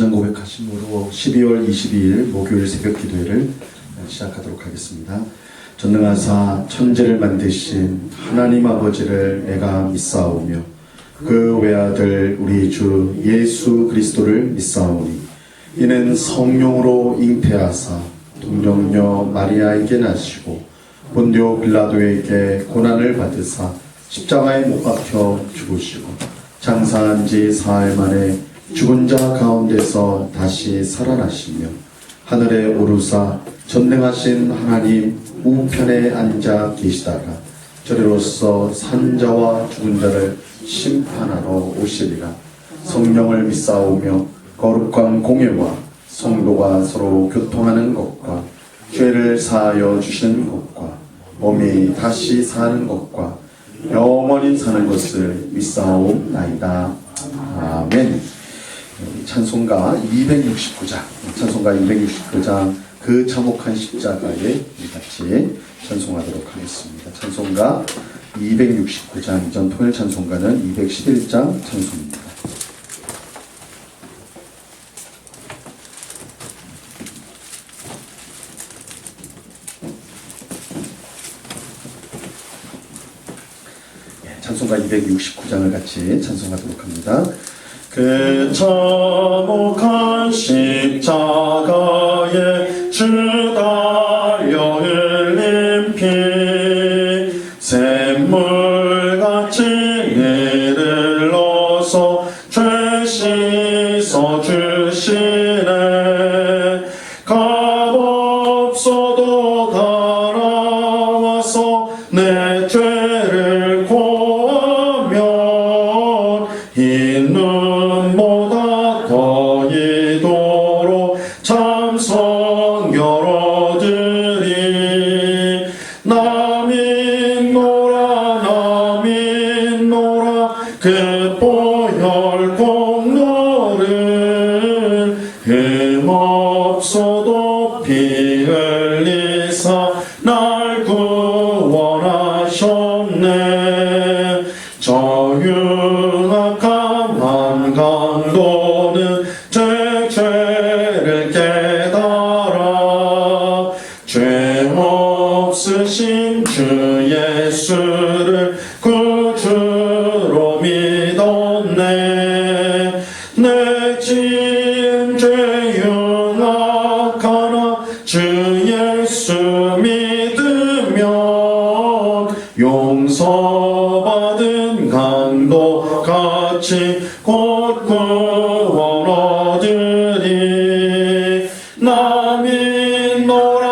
고백하심으로 12월 22일 목요일 새벽 기도회를 시작하도록 하겠습니다. 전능하사 천지를 만드신 하나님 아버지를 내가 믿사오며 그 외아들 우리 주 예수 그리스도를 믿사오니 이는 성령으로 잉태하사 동정녀 마리아에게 나시고 본디오 빌라도에게 고난을 받으사 십자가에 못 박혀 죽으시고 장사한 지 사흘 만에 죽은 자 가운데서 다시 살아나시며 하늘에 오르사 전능하신 하나님 우편에 앉아 계시다가 저리로서 산 자와 죽은 자를 심판하러 오시리라. 성령을 믿사오며 거룩한 공예와 성도가 서로 교통하는 것과 죄를 사하여 주시는 것과 몸이 다시 사는 것과 영원히 사는 것을 믿사옵나이다. 아멘. 찬송가 269장 그 참혹한 십자가에 같이 찬송하도록 하겠습니다. 찬송가 269장, 이전 통일 찬송가는 211장 찬송입니다. 찬송가 269장을 같이 찬송하도록 합니다. 그 참혹한 십자가에 주 달려 흘린 피 샘물같이 이를 넣어서 죄 씻어 주시네. 값없어도 달아와서 내 죄를 고하면 흰 눈보다 더 이도록 참성 열어드리. 남인노라 그 보혈 공로를 흠없어도 피 흘리사 날 구원하셨네. 저 흉악한 한강도는 죄를 깨달아 죄 없으신 주 예수를 구주로 믿었네. 내 지은 죄 흉악하나 주 예수 믿으면 용서받은 강도 같이 곧 구원 얻으리. 남인노라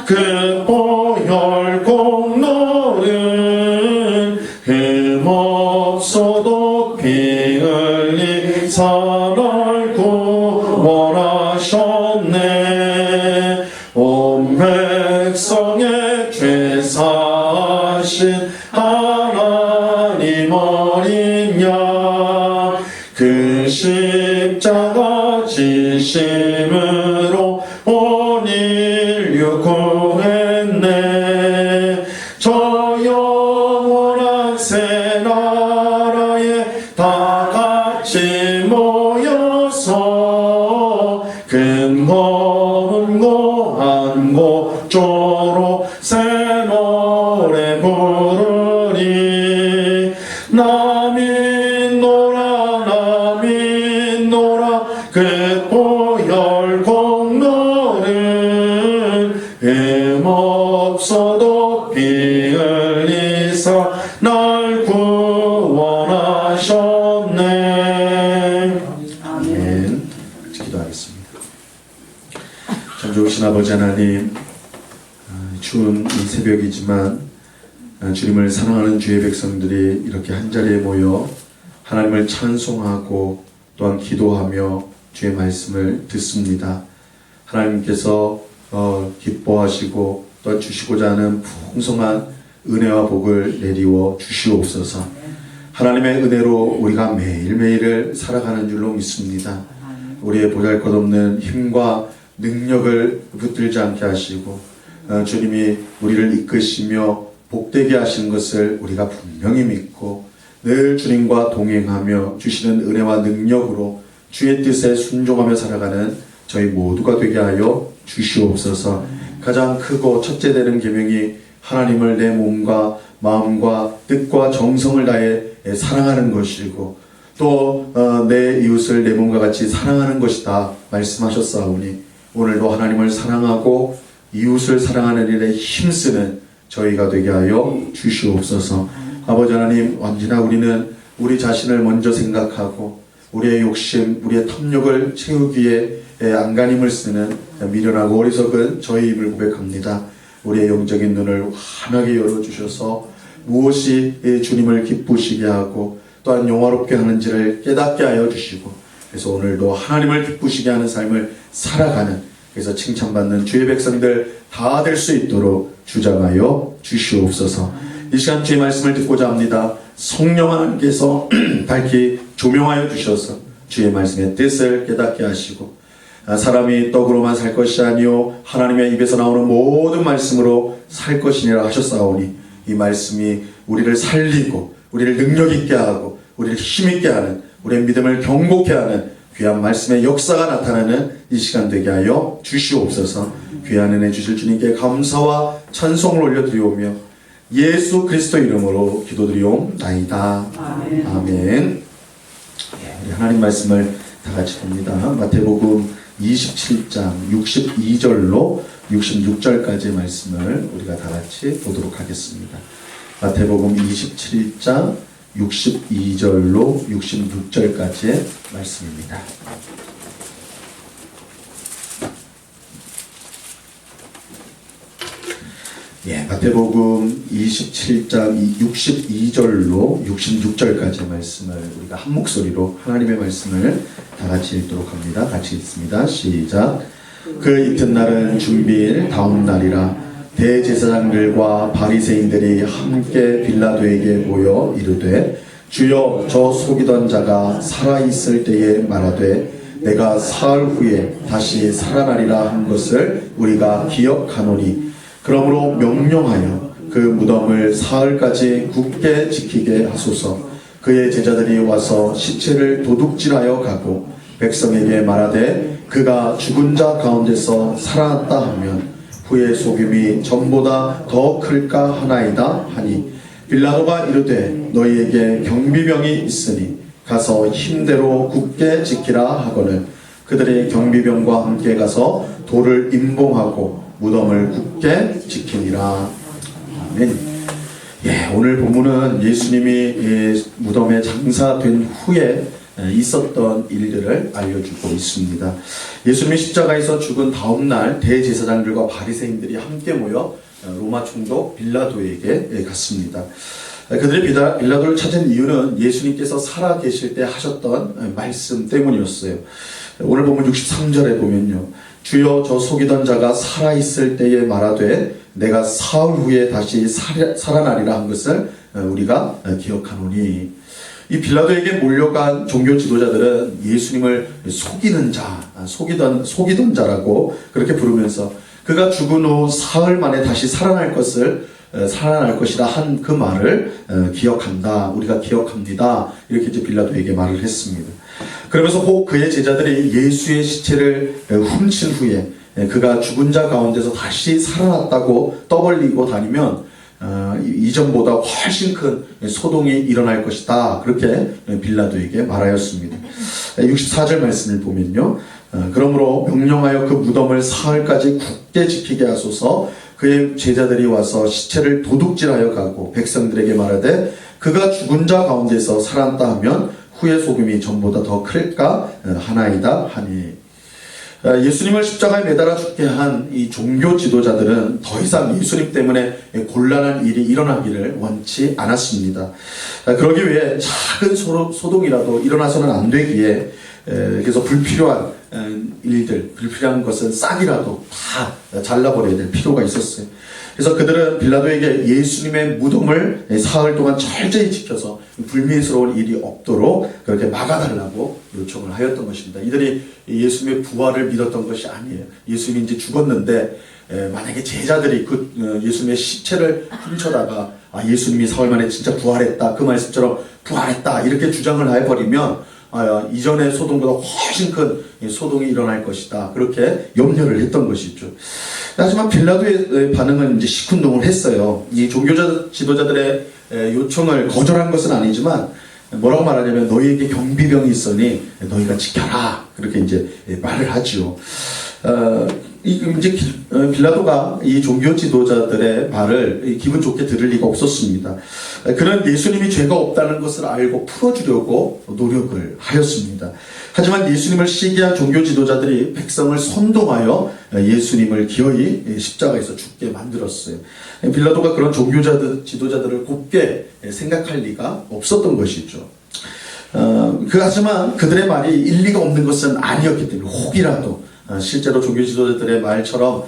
그 보혈 공로는 흠없어도 피 흘리사 날 구원하셨네. 온 백성의 죄 사하신 하나님 어린 양 그 십자가 지심으로 온 인류 구했네. 저 영원한 새 나라에 다 같이 모여서 근거문고 한 곡조로 새 노래 부르리. 남인노라 그 보혈 공로는 흠없어도 피 흘리사 날 구원하셨네. 아멘. 같이 기도하겠습니다. 참 좋으신 아버지 하나님, 추운 이 새벽이지만 주님을 사랑하는 주의 백성들이 이렇게 한자리에 모여 하나님을 찬송하고 또한 기도하며 주의 말씀을 듣습니다. 하나님께서 기뻐하시고 또 주시고자 하는 풍성한 은혜와 복을 내리워 주시옵소서. 하나님의 은혜로 우리가 매일매일을 살아가는 줄로 믿습니다. 우리의 보잘것없는 힘과 능력을 붙들지 않게 하시고 주님이 우리를 이끄시며 복되게 하신 것을 우리가 분명히 믿고 늘 주님과 동행하며 주시는 은혜와 능력으로 주의 뜻에 순종하며 살아가는 저희 모두가 되게 하여 주시옵소서. 가장 크고 첫째 되는 계명이 하나님을 내 몸과 마음과 뜻과 정성을 다해 사랑하는 것이고 또 내 이웃을 내 몸과 같이 사랑하는 것이다 말씀하셨사오니 오늘도 하나님을 사랑하고 이웃을 사랑하는 일에 힘쓰는 저희가 되게 하여 주시옵소서. 아버지 하나님, 언제나 우리는 우리 자신을 먼저 생각하고 우리의 욕심, 우리의 탐욕을 채우기에 안간힘을 쓰는 미련하고 어리석은 저희임을 고백합니다. 우리의 영적인 눈을 환하게 열어주셔서 무엇이 주님을 기쁘시게 하고 또한 영화롭게 하는지를 깨닫게 하여 주시고 그래서 오늘도 하나님을 기쁘시게 하는 삶을 살아가는 그래서 칭찬받는 주의 백성들 다 될 수 있도록 주장하여 주시옵소서. 이 시간 주의 말씀을 듣고자 합니다. 성령 하나님께서 밝히 조명하여 주셔서 주의 말씀의 뜻을 깨닫게 하시고 사람이 떡으로만 살 것이 아니요 하나님의 입에서 나오는 모든 말씀으로 살 것이니라 하셨사오니 이 말씀이 우리를 살리고 우리를 능력 있게 하고 우리를 힘 있게 하는 우리의 믿음을 경고케 하는 귀한 말씀의 역사가 나타나는 이 시간 되게 하여 주시옵소서. 귀한 은혜 주실 주님께 감사와 찬송을 올려드리오며 예수 그리스도 이름으로 기도드리옵나이다. 아멘. 아멘. 우리 하나님 말씀을 다 같이 봅니다. 마태복음 27장 62절로 66절까지의 말씀을 우리가 다 같이 보도록 하겠습니다. 마태복음 27장 62절로 66절까지의 말씀입니다. 마태복음 27장 62절로 66절까지의 말씀을 우리가 한 목소리로 하나님의 말씀을 다 같이 읽도록 합니다. 같이 읽습니다. 시작. 그 이튿날은 준비일 다음 날이라 대제사장들과 바리새인들이 함께 빌라도에게 모여 이르되 주여 저 속이던 자가 살아있을 때에 말하되 내가 사흘 후에 다시 살아나리라 한 것을 우리가 기억하노니 그러므로 명령하여 그 무덤을 사흘까지 굳게 지키게 하소서. 그의 제자들이 와서 시체를 도둑질하여 가고 백성에게 말하되 그가 죽은 자 가운데서 살아났다 하면 후의 속임이 전보다 더 클까 하나이다 하니 빌라도가 이르되 너희에게 경비병이 있으니 가서 힘대로 굳게 지키라 하거늘 그들이 경비병과 함께 가서 돌을 임봉하고 무덤을 굳게 지키니라. 아멘. 오늘 본문은 예수님이 무덤에 장사된 후에 있었던 일들을 알려주고 있습니다. 예수님이 십자가에서 죽은 다음 날 대제사장들과 바리새인들이 함께 모여 로마 총독 빌라도에게 갔습니다. 그들이 빌라도를 찾은 이유는 예수님께서 살아계실 때 하셨던 말씀 때문이었어요. 오늘 보면 63절에 보면요. 주여 저 속이던 자가 살아있을 때에 말하되 내가 사흘 후에 다시 살아나리라 한 것을 우리가 기억하노니 이 빌라도에게 몰려간 종교 지도자들은 예수님을 속이는 자, 속이던 자라고 그렇게 부르면서 그가 죽은 후 사흘 만에 다시 살아날 것이라 한 그 말을 기억한다. 우리가 기억합니다. 이렇게 이제 빌라도에게 말을 했습니다. 그러면서 혹 그의 제자들이 예수의 시체를 훔친 후에 그가 죽은 자 가운데서 다시 살아났다고 떠벌리고 다니면 이전보다 훨씬 큰 소동이 일어날 것이다. 그렇게 빌라도에게 말하였습니다. 64절 말씀을 보면요. 그러므로 명령하여 그 무덤을 사흘까지 굳게 지키게 하소서. 그의 제자들이 와서 시체를 도둑질하여 가고 백성들에게 말하되 그가 죽은 자 가운데서 살았다 하면 후의 소금이 전보다 더 클까 하나이다 하니 예수님을 십자가에 매달아 죽게 한 이 종교 지도자들은 더 이상 예수님 때문에 곤란한 일이 일어나기를 원치 않았습니다. 그러기 위해 작은 소동이라도 일어나서는 안 되기에 그래서 불필요한 일들, 불필요한 것은 싹이라도 다 잘라버려야 될 필요가 있었어요. 그래서 그들은 빌라도에게 예수님의 무덤을 사흘 동안 철저히 지켜서 불미스러운 일이 없도록 그렇게 막아달라고 요청을 하였던 것입니다. 이들이 예수님의 부활을 믿었던 것이 아니에요. 예수님이 이제 죽었는데 만약에 제자들이 그 예수님의 시체를 훔쳐다가 예수님이 사흘 만에 진짜 부활했다, 그 말씀처럼 부활했다 이렇게 주장을 해버리면 이전의 소동보다 훨씬 큰 소동이 일어날 것이다, 그렇게 염려를 했던 것이죠. 하지만 빌라도의 반응은 이제 시큰둥을 했어요. 이 종교 지도자들의 요청을 거절한 것은 아니지만 뭐라고 말하냐면 너희에게 경비병이 있으니 너희가 지켜라, 그렇게 이제 말을 하죠. 이제 빌라도가 이 종교 지도자들의 말을 기분 좋게 들을 리가 없었습니다. 그는 예수님이 죄가 없다는 것을 알고 풀어주려고 노력을 하였습니다. 하지만 예수님을 시기한 종교 지도자들이 백성을 선동하여 예수님을 기어이 십자가에서 죽게 만들었어요. 빌라도가 그런 종교 지도자들을 곱게 생각할 리가 없었던 것이죠. 하지만 그들의 말이 일리가 없는 것은 아니었기 때문에 혹이라도 실제로 종교 지도자들의 말처럼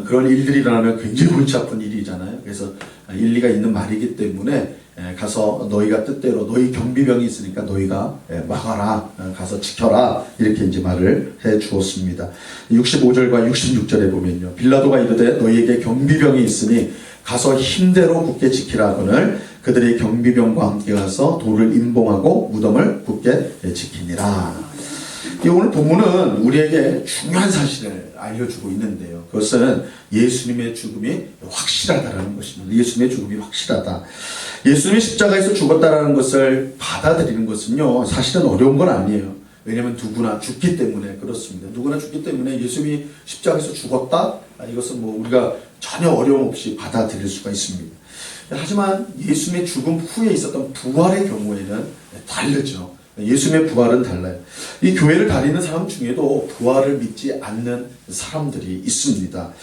그런 일들이 일어나면 굉장히 골치 아픈 일이잖아요. 그래서 일리가 있는 말이기 때문에 가서 너희가 뜻대로 너희 경비병이 있으니까 너희가 막아라, 가서 지켜라, 이렇게 이제 말을 해 주었습니다. 65절과 66절에 보면요, 빌라도가 이르되 너희에게 경비병이 있으니 가서 힘대로 굳게 지키라 하거늘 그들의 경비병과 함께 가서 돌을 임봉하고 무덤을 굳게 지키니라. 오늘 본문은 우리에게 중요한 사실을 알려주고 있는데요. 그것은 예수님의 죽음이 확실하다라는 것입니다. 예수님의 죽음이 확실하다. 예수님이 십자가에서 죽었다라는 것을 받아들이는 것은요, 사실은 어려운 건 아니에요. 왜냐하면 누구나 죽기 때문에 그렇습니다. 누구나 죽기 때문에 예수님이 십자가에서 죽었다? 이것은 우리가 전혀 어려움 없이 받아들일 수가 있습니다. 하지만 예수님의 죽음 후에 있었던 부활의 경우에는 다르죠. 예수님의 부활은 달라요. 이 교회를 다니는 사람 중에도 부활을 믿지 않는 사람들이 있습니다.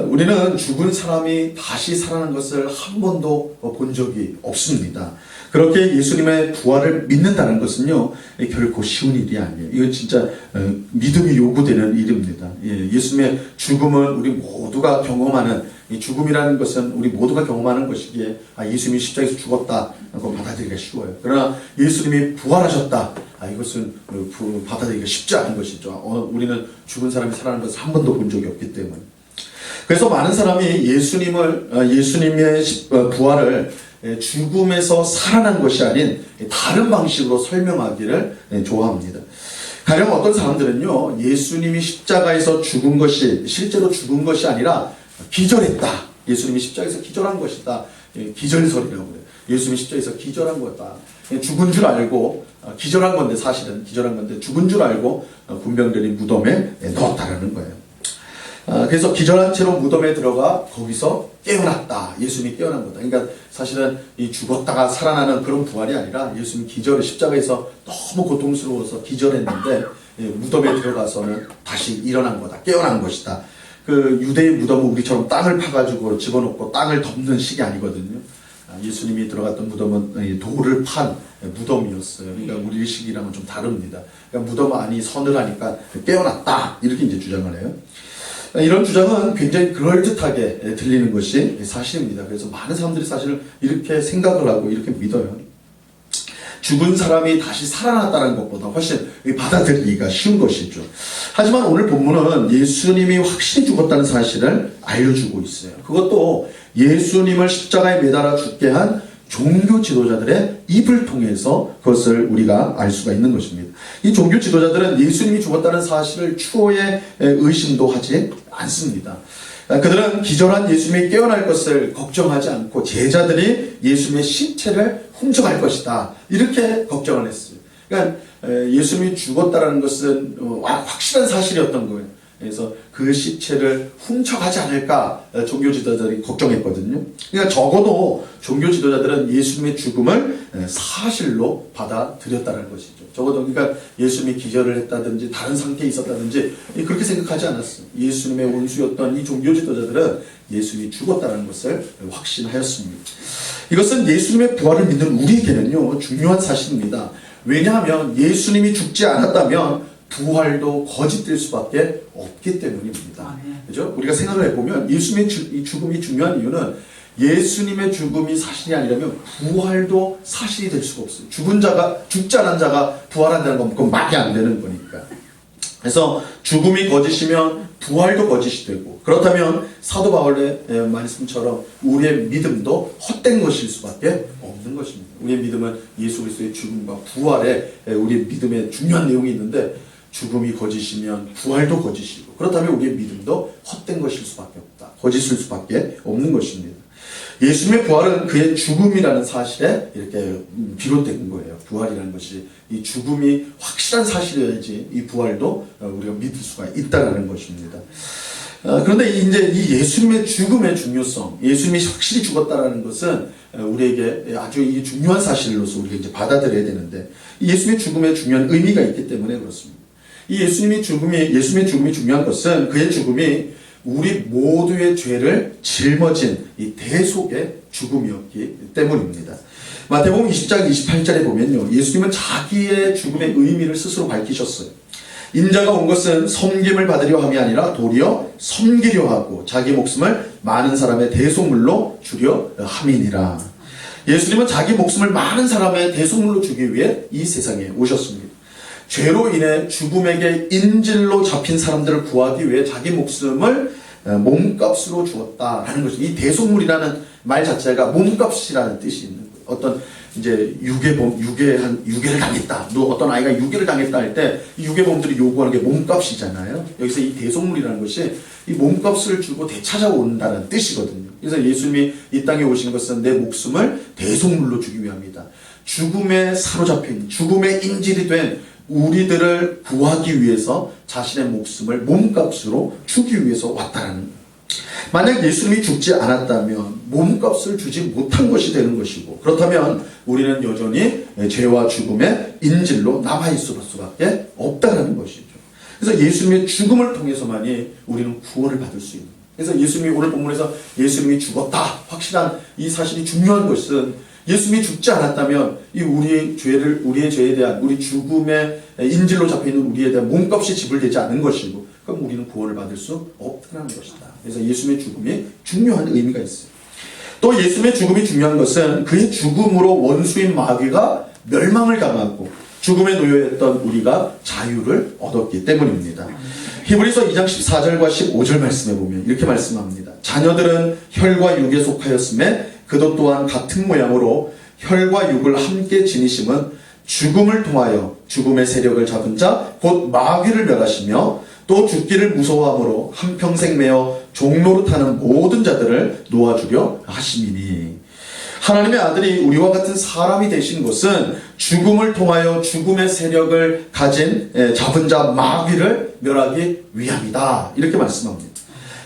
우리는 죽은 사람이 다시 살아난 것을 한 번도 본 적이 없습니다. 그렇게 예수님의 부활을 믿는다는 것은요, 결코 쉬운 일이 아니에요. 이건 진짜 믿음이 요구되는 일입니다. 예수님의 죽음은 우리 모두가 경험하는, 이 죽음이라는 것은 우리 모두가 경험하는 것이기에 예수님이 십자가에서 죽었다, 그거 받아들이기가 쉬워요. 그러나 예수님이 부활하셨다, 이것은 받아들이기가 쉽지 않은 것이죠. 우리는 죽은 사람이 살아나는 것을 한 번도 본 적이 없기 때문에. 그래서 많은 사람이 예수님의 부활을 죽음에서 살아난 것이 아닌 다른 방식으로 설명하기를 좋아합니다. 가령 어떤 사람들은요, 예수님이 십자가에서 죽은 것이 실제로 죽은 것이 아니라 기절했다, 예수님이 십자가에서 기절한 것이다, 기절설이라고 그래요. 예수님이 십자가에서 기절한 거다, 죽은 줄 알고 기절한 건데, 사실은 기절한 건데 죽은 줄 알고 군병들이 무덤에 넣었다라는 거예요. 그래서 기절한 채로 무덤에 들어가 거기서 깨어났다, 예수님이 깨어난 거다. 그러니까 사실은 이 죽었다가 살아나는 그런 부활이 아니라 예수님이 십자가에서 너무 고통스러워서 기절했는데 무덤에 들어가서는 다시 일어난 거다, 깨어난 것이다. 그 유대의 무덤은 우리처럼 땅을 파가지고 집어넣고 땅을 덮는 식이 아니거든요. 예수님이 들어갔던 무덤은 돌을 판 무덤이었어요. 그러니까 우리 식이랑은 좀 다릅니다. 그러니까 무덤 안이 서늘하니까 깨어났다, 이렇게 이제 주장을 해요. 이런 주장은 굉장히 그럴듯하게 들리는 것이 사실입니다. 그래서 많은 사람들이 사실 이렇게 생각을 하고 이렇게 믿어요. 죽은 사람이 다시 살아났다는 것보다 훨씬 받아들이기가 쉬운 것이죠. 하지만 오늘 본문은 예수님이 확실히 죽었다는 사실을 알려주고 있어요. 그것도 예수님을 십자가에 매달아 죽게 한 종교 지도자들의 입을 통해서 그것을 우리가 알 수가 있는 것입니다. 이 종교 지도자들은 예수님이 죽었다는 사실을 추호의 의심도 하지 않습니다. 그들은 기절한 예수님이 깨어날 것을 걱정하지 않고 제자들이 예수님의 신체를 훔쳐갈 것이다, 이렇게 걱정을 했어요. 그러니까 예수님이 죽었다는 것은 확실한 사실이었던 거예요. 그래서 그 시체를 훔쳐가지 않을까 종교 지도자들이 걱정했거든요. 그러니까 적어도 종교 지도자들은 예수님의 죽음을 사실로 받아들였다는 것이죠. 적어도 그러니까 예수님이 기절을 했다든지 다른 상태에 있었다든지 그렇게 생각하지 않았어요. 예수님의 원수였던 이 종교 지도자들은 예수님이 죽었다는 것을 확신하였습니다. 이것은 예수님의 부활을 믿는 우리에게는요, 중요한 사실입니다. 왜냐하면 예수님이 죽지 않았다면 부활도 거짓될 수밖에 없기 때문입니다. 그죠? 우리가 생각을 해보면 예수님의 죽음이 중요한 이유는 예수님의 죽음이 사실이 아니라면 부활도 사실이 될 수가 없어요. 죽지 않은 자가 부활한다는 건 그건 말이 안 되는 거니까. 그래서 죽음이 거짓이면 부활도 거짓이 되고, 그렇다면 사도 바울의 말씀처럼 우리의 믿음도 헛된 것일 수밖에 없는 것입니다. 우리의 믿음은 예수 그리스도의 죽음과 부활에 우리의 믿음에 중요한 내용이 있는데, 죽음이 거짓이면 부활도 거짓이고, 그렇다면 우리의 믿음도 헛된 것일 수밖에 없다. 거짓일 수밖에 없는 것입니다. 예수님의 부활은 그의 죽음이라는 사실에 이렇게 비롯된 거예요. 부활이라는 것이 이 죽음이 확실한 사실이어야지 이 부활도 우리가 믿을 수가 있다는 것입니다. 그런데 이제 이 예수님의 죽음의 중요성, 예수님이 확실히 죽었다라는 것은 우리에게 아주 이 중요한 사실로서 우리가 이제 받아들여야 되는데, 이 예수님의 죽음에 중요한 의미가 있기 때문에 그렇습니다. 이 예수님의 죽음이 중요한 것은 그의 죽음이 우리 모두의 죄를 짊어진 이 대속의 죽음이었기 때문입니다. 마태복음 20장 28절에 보면요, 예수님은 자기의 죽음의 의미를 스스로 밝히셨어요. 인자가 온 것은 섬김을 받으려 함이 아니라 도리어 섬기려 하고 자기 목숨을 많은 사람의 대속물로 주려 함이니라. 예수님은 자기 목숨을 많은 사람의 대속물로 주기 위해 이 세상에 오셨습니다. 죄로 인해 죽음에게 인질로 잡힌 사람들을 구하기 위해 자기 목숨을 몸값으로 주었다라는 것이, 이 대속물이라는 말 자체가 몸값이라는 뜻이 있는 거예요. 어떤 이제 유괴를 당했다. 어떤 아이가 유괴를 당했다 할 때 이 유괴범들이 요구하는 게 몸값이잖아요. 여기서 이 대속물이라는 것이 이 몸값을 주고 되찾아온다는 뜻이거든요. 그래서 예수님이 이 땅에 오신 것은 내 목숨을 대속물로 주기 위함이다. 죽음에 사로잡힌, 죽음의 인질이 된 우리들을 구하기 위해서 자신의 목숨을 몸값으로 주기 위해서 왔다는 거예요. 만약 예수님이 죽지 않았다면 몸값을 주지 못한 것이 되는 것이고, 그렇다면 우리는 여전히 죄와 죽음의 인질로 남아있을 수밖에 없다는 것이죠. 그래서 예수님의 죽음을 통해서만이 우리는 구원을 받을 수 있는, 그래서 예수님이 오늘 본문에서 예수님이 죽었다 확실한 이 사실이 중요한 것은, 예수님이 죽지 않았다면 이 우리의 죄에 대한, 우리 죽음의 인질로 잡혀있는 우리에 대한 몸값이 지불되지 않은 것이고, 그럼 우리는 구원을 받을 수 없다는 것이다. 그래서 예수님의 죽음이 중요한 의미가 있어요. 또 예수님의 죽음이 중요한 것은 그의 죽음으로 원수인 마귀가 멸망을 당하고 죽음에 놓여있던 우리가 자유를 얻었기 때문입니다. 히브리서 2장 14절과 15절 말씀에 보면 이렇게 말씀합니다. 자녀들은 혈과 육에 속하였음에 그도 또한 같은 모양으로 혈과 육을 함께 지니심은 죽음을 통하여 죽음의 세력을 잡은 자 곧 마귀를 멸하시며 또 죽기를 무서워함으로 한평생 매어 종노릇하는 모든 자들을 놓아주려 하심이니. 하나님의 아들이 우리와 같은 사람이 되신 것은 죽음을 통하여 죽음의 세력을 가진 잡은 자 마귀를 멸하기 위함이다. 이렇게 말씀합니다.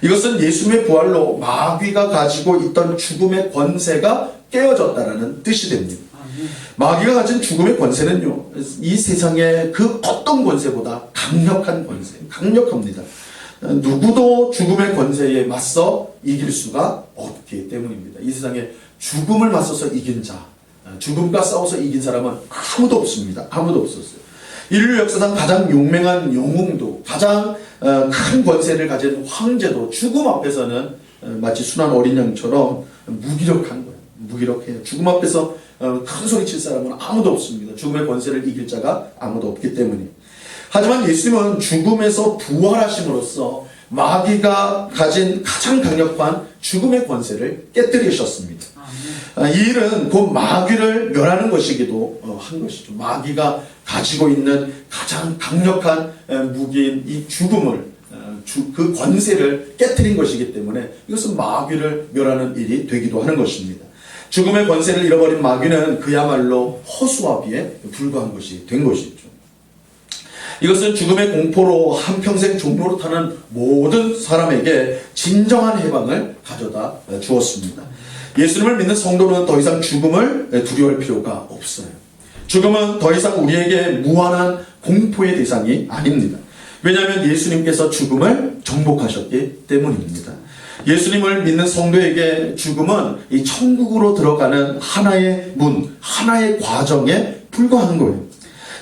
이것은 예수님의 부활로 마귀가 가지고 있던 죽음의 권세가 깨어졌다는 뜻이 됩니다. 마귀가 가진 죽음의 권세는요, 이 세상의 그 어떤 권세보다 강력한 권세, 강력합니다. 누구도 죽음의 권세에 맞서 이길 수가 없기 때문입니다. 이 세상에 죽음을 맞서서 이긴 자, 죽음과 싸워서 이긴 사람은 아무도 없습니다. 아무도 없었어요. 인류 역사상 가장 용맹한 영웅도, 가장 큰 권세를 가진 황제도 죽음 앞에서는 마치 순한 어린 양처럼 무기력한 거예요. 무기력해요. 죽음 앞에서 큰 소리 칠 사람은 아무도 없습니다. 죽음의 권세를 이길 자가 아무도 없기 때문이에요. 하지만 예수님은 죽음에서 부활하심으로써 마귀가 가진 가장 강력한 죽음의 권세를 깨뜨리셨습니다. 이 일은 곧 마귀를 멸하는 것이기도 한 것이죠. 마귀가 가지고 있는 가장 강력한 무기인 이 죽음을, 그 권세를 깨뜨린 것이기 때문에 이것은 마귀를 멸하는 일이 되기도 하는 것입니다. 죽음의 권세를 잃어버린 마귀는 그야말로 허수아비에 불과한 것이 된 것이죠. 이것은 죽음의 공포로 한평생 종노릇하는 모든 사람에게 진정한 해방을 가져다 주었습니다. 예수님을 믿는 성도는 더 이상 죽음을 두려워할 필요가 없어요. 죽음은 더 이상 우리에게 무한한 공포의 대상이 아닙니다. 왜냐하면 예수님께서 죽음을 정복하셨기 때문입니다. 예수님을 믿는 성도에게 죽음은 이 천국으로 들어가는 하나의 문, 하나의 과정에 불과한 거예요.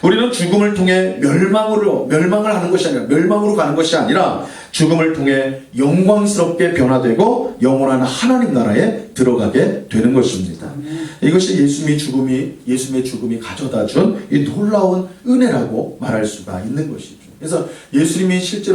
우리는 죽음을 통해 멸망을 하는 것이 아니라, 멸망으로 가는 것이 아니라 죽음을 통해 영광스럽게 변화되고 영원한 하나님 나라에 들어가게 되는 것입니다. 이것이 예수님의 죽음이 가져다 준 이 놀라운 은혜라고 말할 수가 있는 것이죠. 그래서 예수님이 실제로